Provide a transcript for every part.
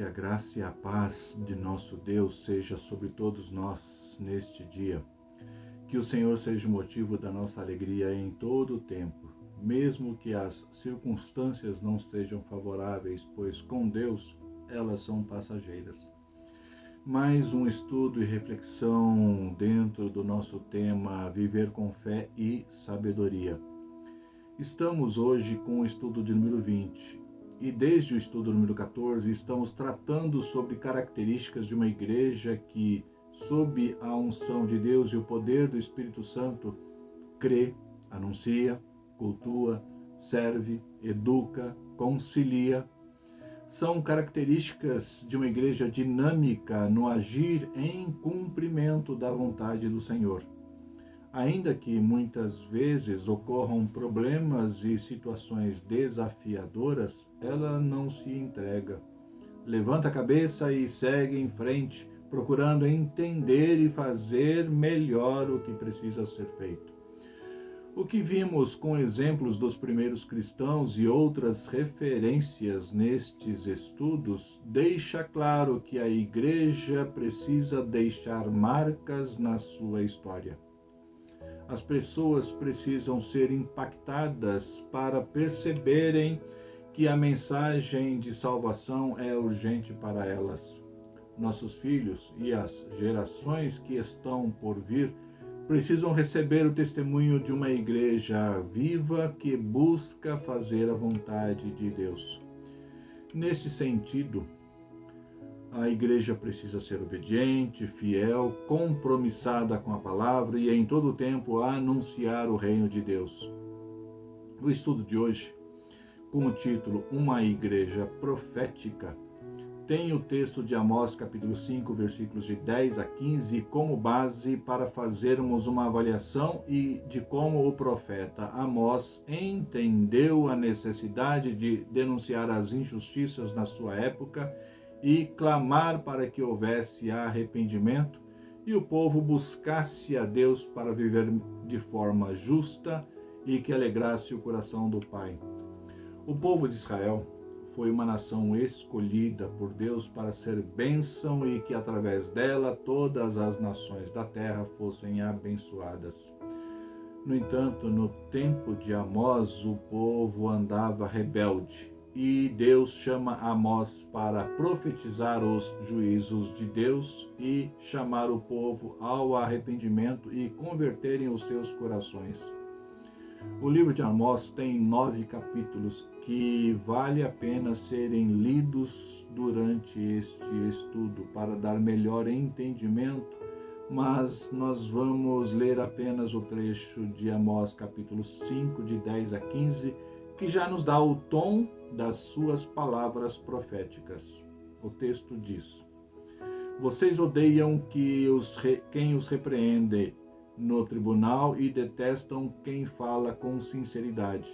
a graça e a paz de nosso Deus seja sobre todos nós neste dia. Que o Senhor seja o motivo da nossa alegria em todo o tempo, mesmo que as circunstâncias não sejam favoráveis, pois com Deus elas são passageiras. Mais um estudo e reflexão dentro do nosso tema Viver com Fé e Sabedoria. Estamos hoje com o estudo de número 20 e desde o estudo número 14 estamos tratando sobre características de uma igreja que, sob a unção de Deus e o poder do Espírito Santo, crê, anuncia, cultua, serve, educa, concilia. São características de uma igreja dinâmica no agir em cumprimento da vontade do Senhor. Ainda que muitas vezes ocorram problemas e situações desafiadoras, ela não se entrega. Levanta a cabeça e segue em frente, procurando entender e fazer melhor o que precisa ser feito. O que vimos com exemplos dos primeiros cristãos e outras referências nestes estudos deixa claro que a igreja precisa deixar marcas na sua história. As pessoas precisam ser impactadas para perceberem que a mensagem de salvação é urgente para elas. Nossos filhos e as gerações que estão por vir precisam receber o testemunho de uma igreja viva que busca fazer a vontade de Deus. Nesse sentido, a igreja precisa ser obediente, fiel, compromissada com a palavra e em todo o tempo anunciar o reino de Deus. O estudo de hoje, com o título Uma Igreja Profética, tem o texto de Amós capítulo 5, versículos de 10 a 15 como base para fazermos uma avaliação de como o profeta Amós entendeu a necessidade de denunciar as injustiças na sua época e clamar para que houvesse arrependimento e o povo buscasse a Deus para viver de forma justa e que alegrasse o coração do Pai. O povo de Israel foi uma nação escolhida por Deus para ser bênção e que através dela todas as nações da terra fossem abençoadas. No entanto, no tempo de Amós, o povo andava rebelde e Deus chama Amós para profetizar os juízos de Deus e chamar o povo ao arrependimento e converterem os seus corações. O livro de Amós tem 9 capítulos que vale a pena serem lidos durante este estudo para dar melhor entendimento, mas nós vamos ler apenas o trecho de Amós capítulo 5, de 10 a 15, que já nos dá o tom das suas palavras proféticas. O texto diz: Vocês odeiam quem os repreende no tribunal e detestam quem fala com sinceridade.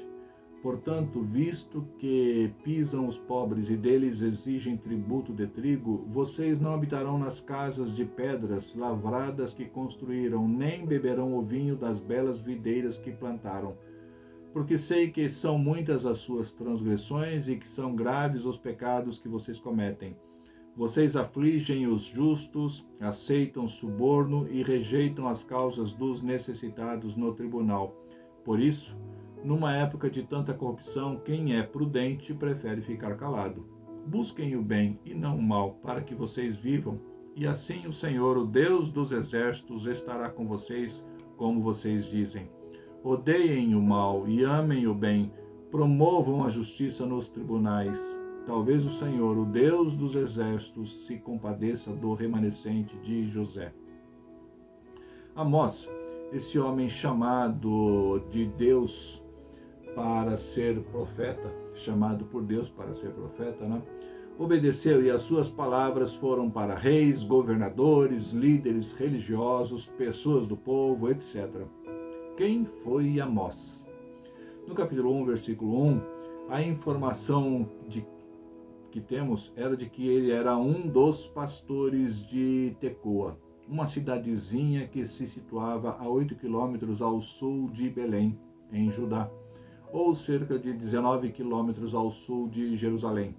Portanto, visto que pisam os pobres e deles exigem tributo de trigo, vocês não habitarão nas casas de pedras lavradas que construíram, nem beberão o vinho das belas videiras que plantaram. Porque sei que são muitas as suas transgressões e que são graves os pecados que vocês cometem. Vocês afligem os justos, aceitam suborno e rejeitam as causas dos necessitados no tribunal. Por isso, numa época de tanta corrupção, quem é prudente prefere ficar calado. Busquem o bem e não o mal, para que vocês vivam, e assim o Senhor, o Deus dos exércitos, estará com vocês, como vocês dizem. Odeiem o mal e amem o bem, promovam a justiça nos tribunais. Talvez o Senhor, o Deus dos exércitos, se compadeça do remanescente de José. Amós, esse homem chamado de Deus para ser profeta, chamado por Deus para ser profeta, obedeceu e as suas palavras foram para reis, governadores, líderes religiosos, pessoas do povo, etc. Quem foi Amós? No capítulo 1, versículo 1, a informação que temos era de que ele era um dos pastores de Tecoa, uma cidadezinha que se situava a 8 quilômetros ao sul de Belém, em Judá, ou cerca de 19 quilômetros ao sul de Jerusalém.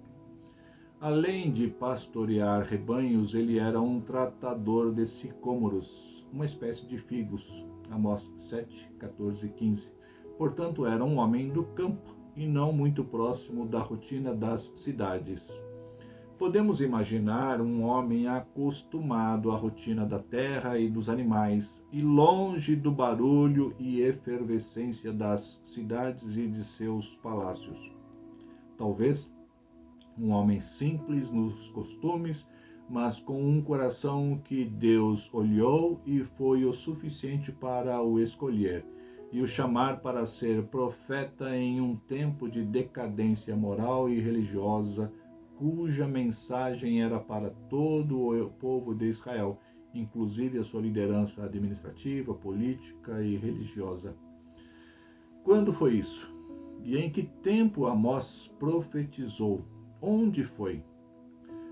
Além de pastorear rebanhos, ele era um tratador de sicômoros, uma espécie de figos. Amós 7, 14 e 15. Portanto, era um homem do campo e não muito próximo da rotina das cidades. Podemos imaginar um homem acostumado à rotina da terra e dos animais, e longe do barulho e efervescência das cidades e de seus palácios. Talvez um homem simples nos costumes, mas com um coração que Deus olhou e foi o suficiente para o escolher e o chamar para ser profeta em um tempo de decadência moral e religiosa, cuja mensagem era para todo o povo de Israel, inclusive a sua liderança administrativa, política e religiosa. Quando foi isso? E em que tempo Amós profetizou? Onde foi?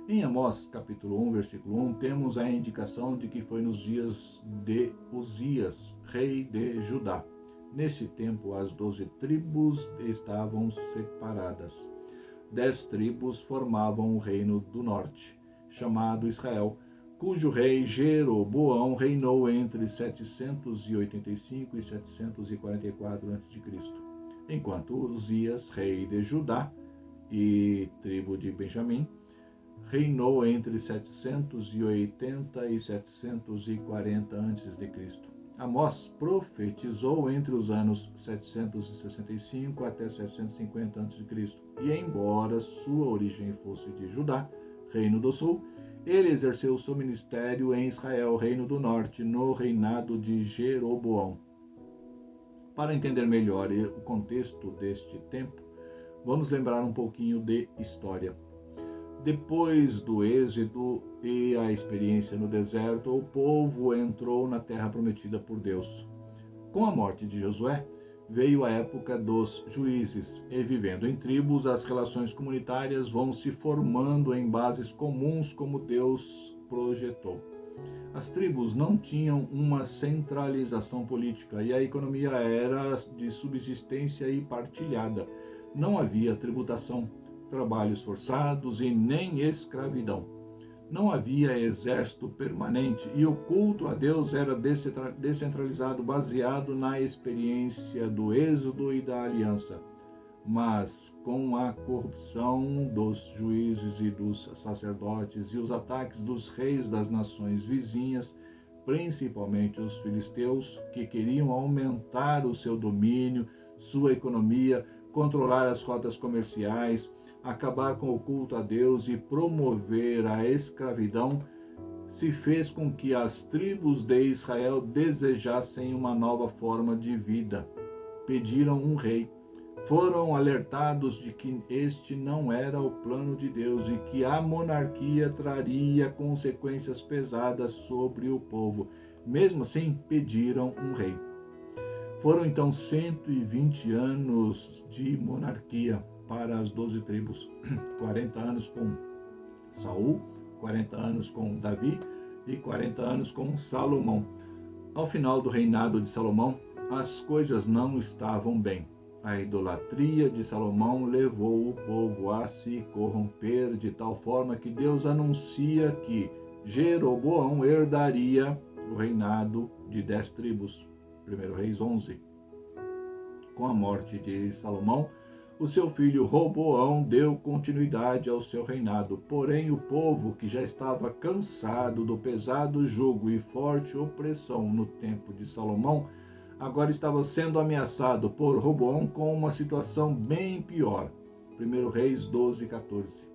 Em Amós, capítulo 1, versículo 1, temos a indicação de que foi nos dias de Uzias, rei de Judá. Neste tempo, as 12 tribos estavam separadas. 10 tribos formavam o reino do norte, chamado Israel, cujo rei Jeroboão reinou entre 785 e 744 a.C., enquanto Uzias, rei de Judá e tribo de Benjamim, reinou entre 780 e 740 a.C. Amós profetizou entre os anos 765 até 750 a.C. E embora sua origem fosse de Judá, reino do sul, ele exerceu seu ministério em Israel, reino do norte, no reinado de Jeroboão. Para entender melhor o contexto deste tempo, vamos lembrar um pouquinho de história. Depois do êxodo e a experiência no deserto, o povo entrou na terra prometida por Deus. Com a morte de Josué, veio a época dos juízes, e vivendo em tribos, as relações comunitárias vão se formando em bases comuns como Deus projetou. As tribos não tinham uma centralização política e a economia era de subsistência e partilhada. Não havia tributação, trabalhos forçados e nem escravidão. Não havia exército permanente e o culto a Deus era descentralizado, baseado na experiência do êxodo e da aliança. Mas com a corrupção dos juízes e dos sacerdotes e os ataques dos reis das nações vizinhas, principalmente os filisteus, que queriam aumentar o seu domínio, sua economia, controlar as rotas comerciais, acabar com o culto a Deus e promover a escravidão, se fez com que as tribos de Israel desejassem uma nova forma de vida. Pediram um rei. Foram alertados de que este não era o plano de Deus e que a monarquia traria consequências pesadas sobre o povo. Mesmo assim, pediram um rei. Foram então 120 anos de monarquia para as 12 tribos, 40 anos com Saul, 40 anos com Davi e 40 anos com Salomão. Ao final do reinado de Salomão, as coisas não estavam bem. A idolatria de Salomão levou o povo a se corromper de tal forma que Deus anuncia que Jeroboão herdaria o reinado de 10 tribos. 1 Reis 11. Com a morte de Salomão, o seu filho Roboão deu continuidade ao seu reinado. Porém, o povo, que já estava cansado do pesado jugo e forte opressão no tempo de Salomão, agora estava sendo ameaçado por Roboão com uma situação bem pior. 1 Reis 12, 14.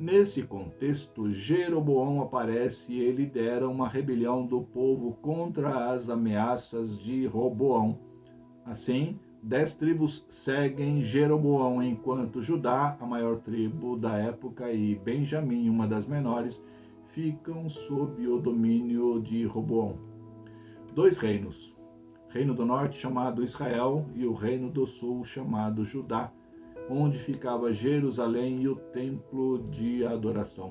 Nesse contexto, Jeroboão aparece e lidera uma rebelião do povo contra as ameaças de Roboão. Assim, 10 tribos seguem Jeroboão, enquanto Judá, a maior tribo da época, e Benjamim, uma das menores, ficam sob o domínio de Roboão. 2 reinos. Reino do norte, chamado Israel, e o reino do sul, chamado Judá, onde ficava Jerusalém e o templo de adoração.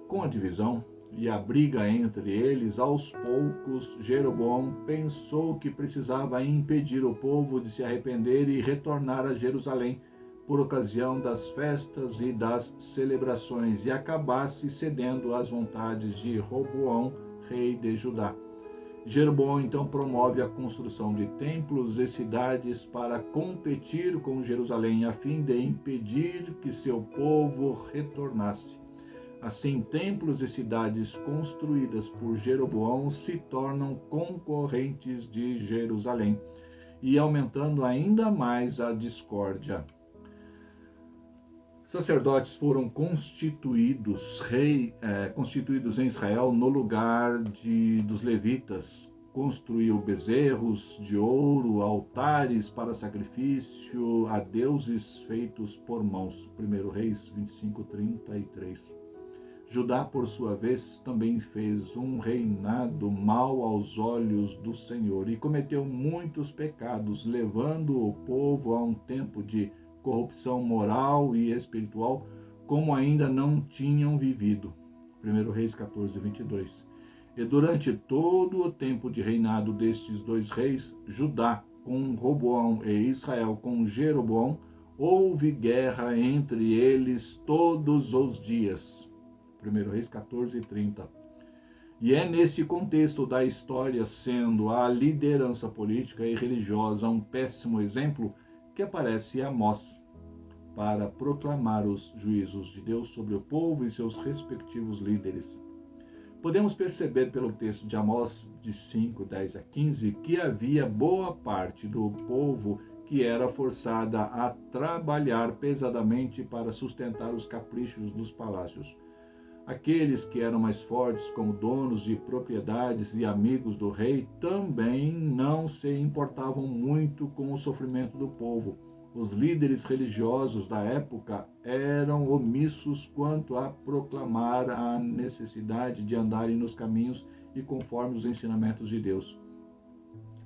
Com a divisão e a briga entre eles, aos poucos, Jeroboão pensou que precisava impedir o povo de se arrepender e retornar a Jerusalém por ocasião das festas e das celebrações, e acabasse cedendo às vontades de Roboão, rei de Judá. Jeroboão então promove a construção de templos e cidades para competir com Jerusalém, a fim de impedir que seu povo retornasse. Assim, templos e cidades construídas por Jeroboão se tornam concorrentes de Jerusalém, e aumentando ainda mais a discórdia. Sacerdotes foram constituídos em Israel no lugar dos levitas. Construiu bezerros de ouro, altares para sacrifício a deuses feitos por mãos. 1 Reis 25:33. Judá, por sua vez, também fez um reinado mau aos olhos do Senhor e cometeu muitos pecados, levando o povo a um tempo de corrupção moral e espiritual, como ainda não tinham vivido. 1 Reis 14:22. E durante todo o tempo de reinado destes dois reis, Judá com Roboão e Israel com Jeroboão, houve guerra entre eles todos os dias. 1 Reis 14:30. E é nesse contexto da história, sendo a liderança política e religiosa um péssimo exemplo, que aparece Amós para proclamar os juízos de Deus sobre o povo e seus respectivos líderes. Podemos perceber pelo texto de Amós de 5:10-15 que havia boa parte do povo que era forçada a trabalhar pesadamente para sustentar os caprichos dos palácios. Aqueles que eram mais fortes, como donos de propriedades e amigos do rei, também não se importavam muito com o sofrimento do povo. Os líderes religiosos da época eram omissos quanto a proclamar a necessidade de andarem nos caminhos e conforme os ensinamentos de Deus.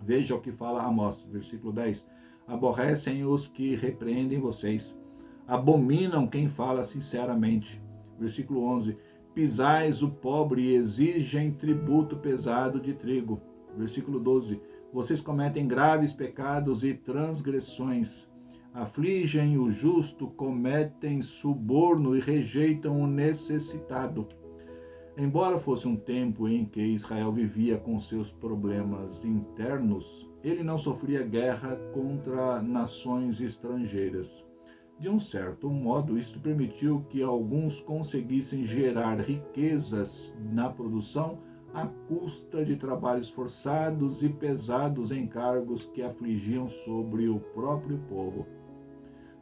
Veja o que fala Amós, versículo 10. Aborrecem os que repreendem vocês, abominam quem fala sinceramente. Versículo 11. Pisais o pobre e exigem tributo pesado de trigo. Versículo 12. Vocês cometem graves pecados e transgressões. Afligem o justo, cometem suborno e rejeitam o necessitado. Embora fosse um tempo em que Israel vivia com seus problemas internos, ele não sofria guerra contra nações estrangeiras. De um certo modo, isto permitiu que alguns conseguissem gerar riquezas na produção à custa de trabalhos forçados e pesados encargos que afligiam sobre o próprio povo.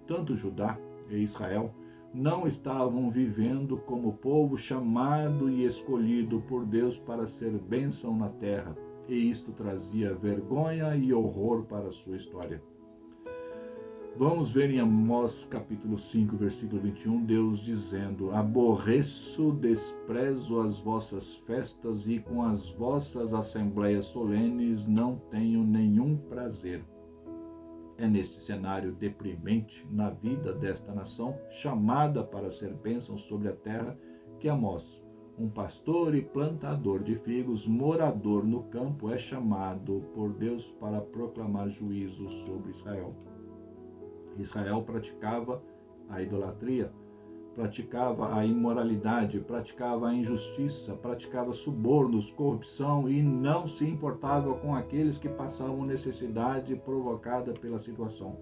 Tanto Judá e Israel não estavam vivendo como povo chamado e escolhido por Deus para ser bênção na terra, e isto trazia vergonha e horror para a sua história. Vamos ver em Amós capítulo 5, versículo 21, Deus dizendo: aborreço, desprezo as vossas festas e com as vossas assembleias solenes não tenho nenhum prazer. É neste cenário deprimente na vida desta nação, chamada para ser bênção sobre a terra, que Amós, um pastor e plantador de figos, morador no campo, é chamado por Deus para proclamar juízo sobre Israel. Israel praticava a idolatria, praticava a imoralidade, praticava a injustiça, praticava subornos, corrupção e não se importava com aqueles que passavam necessidade provocada pela situação.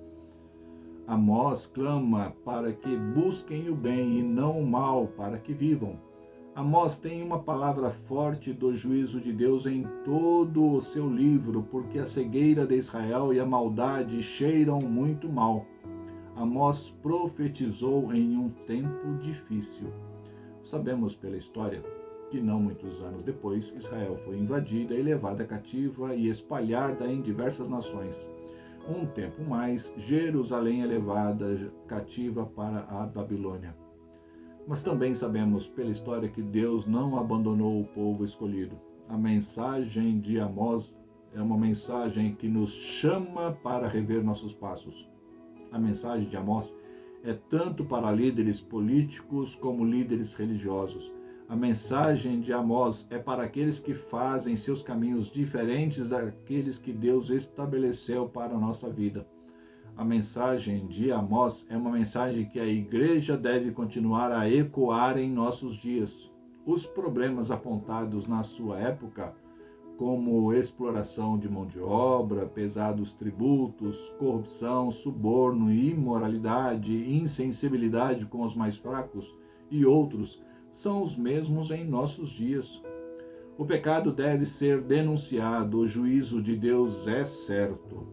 Amós clama para que busquem o bem e não o mal, para que vivam. Amós tem uma palavra forte do juízo de Deus em todo o seu livro, porque a cegueira de Israel e a maldade cheiram muito mal. Amós profetizou em um tempo difícil. Sabemos pela história que não muitos anos depois, Israel foi invadida e levada cativa e espalhada em diversas nações. Um tempo mais, Jerusalém é levada cativa para a Babilônia. Mas também sabemos pela história que Deus não abandonou o povo escolhido. A mensagem de Amós é uma mensagem que nos chama para rever nossos passos. A mensagem de Amós é tanto para líderes políticos como líderes religiosos. A mensagem de Amós é para aqueles que fazem seus caminhos diferentes daqueles que Deus estabeleceu para a nossa vida. A mensagem de Amós é uma mensagem que a igreja deve continuar a ecoar em nossos dias. Os problemas apontados na sua época, como exploração de mão de obra, pesados tributos, corrupção, suborno, imoralidade, insensibilidade com os mais fracos e outros, são os mesmos em nossos dias. O pecado deve ser denunciado, o juízo de Deus é certo.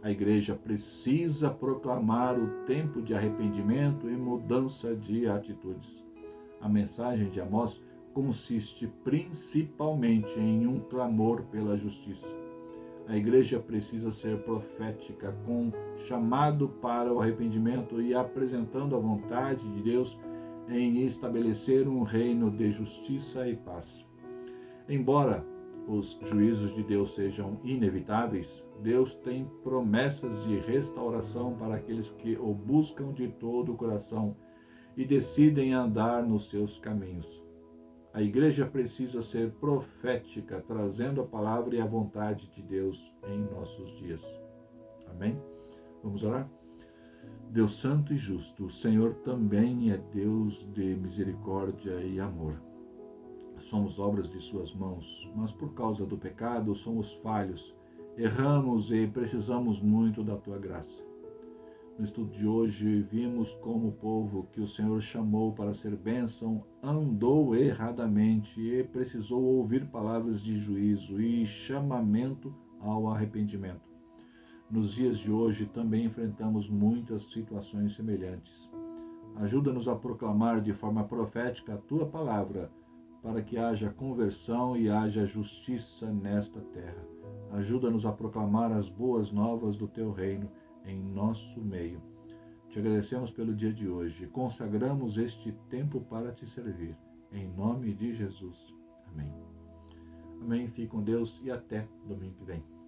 A igreja precisa proclamar o tempo de arrependimento e mudança de atitudes. A mensagem de Amós consiste principalmente em um clamor pela justiça. A igreja precisa ser profética, com chamado para o arrependimento e apresentando a vontade de Deus em estabelecer um reino de justiça e paz. Embora os juízos de Deus sejam inevitáveis, Deus tem promessas de restauração para aqueles que o buscam de todo o coração e decidem andar nos seus caminhos. A igreja precisa ser profética, trazendo a palavra e a vontade de Deus em nossos dias. Amém? Vamos orar? Deus santo e justo, o Senhor também é Deus de misericórdia e amor. Somos obras de suas mãos, mas por causa do pecado somos falhos, erramos e precisamos muito da tua graça. No estudo de hoje, vimos como o povo que o Senhor chamou para ser bênção andou erradamente e precisou ouvir palavras de juízo e chamamento ao arrependimento. Nos dias de hoje, também enfrentamos muitas situações semelhantes. Ajuda-nos a proclamar de forma profética a tua palavra, para que haja conversão e haja justiça nesta terra. Ajuda-nos a proclamar as boas novas do teu reino em nosso meio. Te agradecemos pelo dia de hoje. Consagramos este tempo para te servir. Em nome de Jesus. Amém. Amém. Fique com Deus e até domingo que vem.